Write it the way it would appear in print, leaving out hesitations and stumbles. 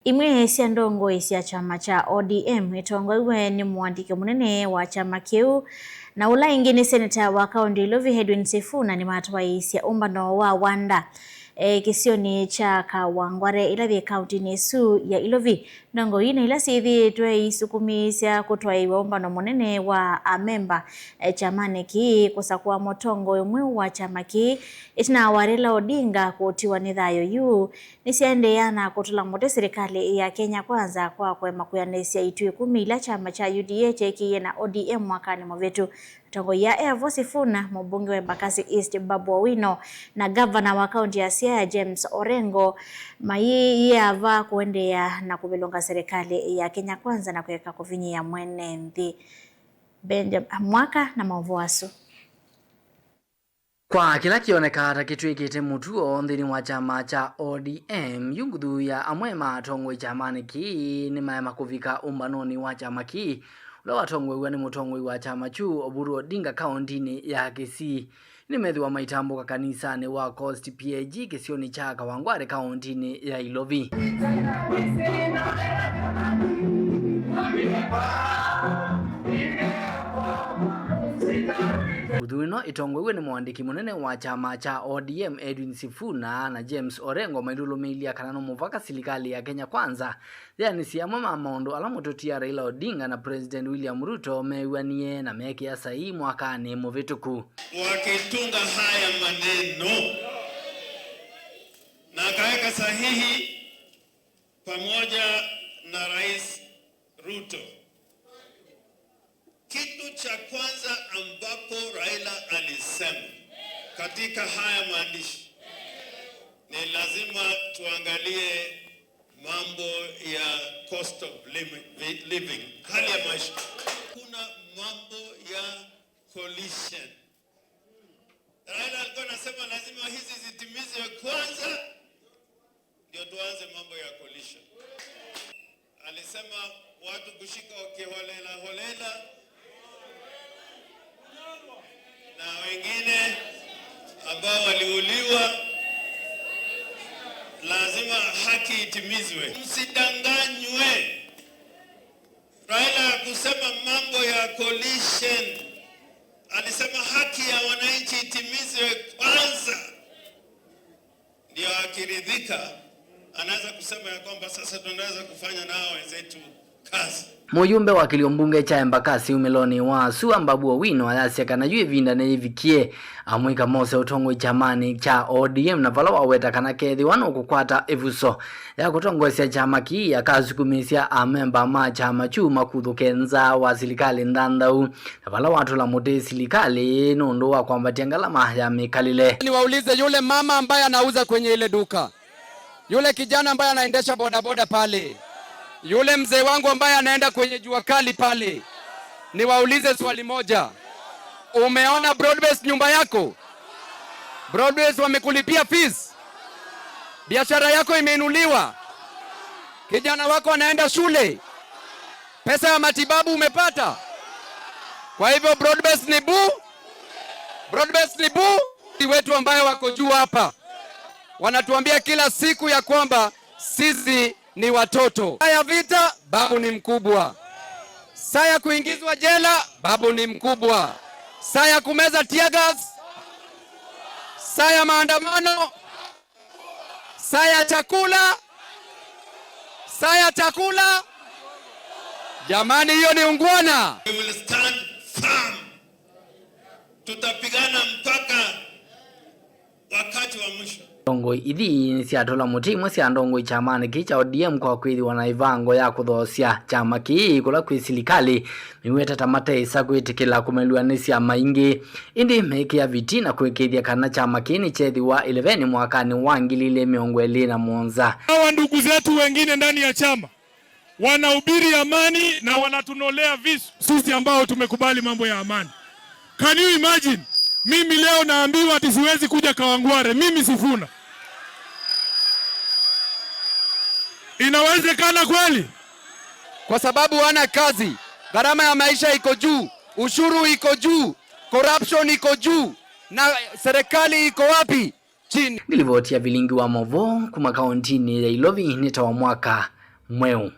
Imwe cia ndongo cia chama cha ODM itongoiwe ni mwandiki munene wa chama kiu na ula ingi ni seneta wa kaunti Ilovi Edwin Sifuna ni matwaisya umbano wa Wanda kisioni cha Kawangware ilavi kaunti nesu ya Ilovi. Ndongo ina ila sithitwe isukumisya kutwaiwa umbano munene wa amemba chamani ki kusakua motongo umwe wa chama ki itina warela Odinga kutiwa ni thayo yu nisiendeana kutula mote serikali ya Kenya Kwanza kwa kwema kuyanesia itu 10 ila chama cha UDA chekiye na ODM mwakani mwetu. Tongo ya Evo Sifuna, mbunge wa Embakasi East Babu Owino na gavana wa kaunti ya Siaya James Orengo mai yava kuendea na kubilonga serikali ya Kenya Kwanza na kuweka kuvinyi ya mwene nthi Benjamin Mwaka na Mavoasu. Kwa kila kioneka takitwikite mutuo nthini wa chama cha ODM yunguthu ya amwe matongwe chamani ki ni maema kuvika umbanoni wa chama ki ula watongwe ni mutongwe wa chama chu Oburu Odinga kaunti ya Kisii ni methi wa maitambo kanisani wa Coast PAG kisioni cha Kawangware kaunti ya Ilovi. Udhuino itongwewe ni mwandiki munene wa chama cha ODM Edwin Sifuna na James Orengo maidulumilia kanano muvaka serikali ya Kenya Kwanza yani siyamama maondo alamutotia Raila Odinga na President William Ruto meiwanie na meki ya sahi mwakani muvituku. Wakitunga haya maneno na kaweka sahihi pamoja na Rais Ruto. Kitu cha kwanza ambapo Raila alisema katika haya maandishi ni lazima tuangalie mambo ya cost of living, hali ya maisha. Kuna mambo ya coalition. Raila alikuwa anasema lazima hizi zitimizwe kwanza ndio tuanze mambo ya coalition. Alisema watu kushika wakiholela holela na wengine ambao waliuliwa lazima haki itimizwe. Msidanganywe. Raila kusema mambo ya coalition, alisema haki ya wananchi itimizwe kwanza, ndio akiridhika anaweza kusema ya kwamba sasa tunaweza kufanya nao wenzetu kazi. Muyumbe wa kiliombunge cha Embakasi Umeloni wa Sua Babu Owino ayasya na yu evinda na evikie amwika mose utongwe chamani cha ODM na vala waweta kana kethi wano kukwata evuso ya kutongwesya chama ki akasukumisya amemba ma chama chu makuthu kenza wa serikali ndandau na vala watu la muti serikali nundu wa kwambatia ngalama ya mikalile. Niwaulize yule mama ambaye anauza kwenye ile duka, yule kijana ambaye anaendesha bodaboda pale, yule mzee wangu ambaye anaenda kwenye jua kali pale, niwaulize swali moja. Umeona Broadbase nyumba yako? Broadbase wamekulipia fees? Biashara yako imeinuliwa? Kijana wako anaenda shule? Pesa ya matibabu umepata? Kwa hivyo Broadbase ni buu? Broadbase ni buu? Wetu ambayo wako juu hapa wanatuambia kila siku ya kwamba sisi ni watoto. Saya vita, babu ni mkubwa. Saya kuingizwa jela, babu ni mkubwa. Saya kumeza tear gas, saya maandamano, saya chakula, saya chakula. Jamani, hiyo ni ungwana. We will stand firm. Tutapigana mpaka wakati wa mwisho. Ndongo ithi ni siatola mutimwe cia ndongo chamani ki cha ODM kwa kwithiwa na ivango ya kuthosya chama ki kula kwi serikali miweta tamate isa kwitikila kumeluanisya maingi indi meki ya viti na kwikithia kana chama ki ni chethiwa 11 mwakani wa 2021. Hawa ndugu zetu wengine ndani ya chama wanahubiri amani na wanatunolea visu sisi ambao tumekubali mambo ya amani. Can you imagine? Mimi leo naambiwa ati siwezi kuja Kawangware, mimi Sifuna. Inawezekana kweli? Kwa sababu wana kazi, gharama ya maisha iko juu, ushuru iko juu, corruption iko juu, na serikali iko wapi? Chini. Nilivotia vilingi wa Movo kuma kaunti ya Ilovi nita wa mwaka mweu.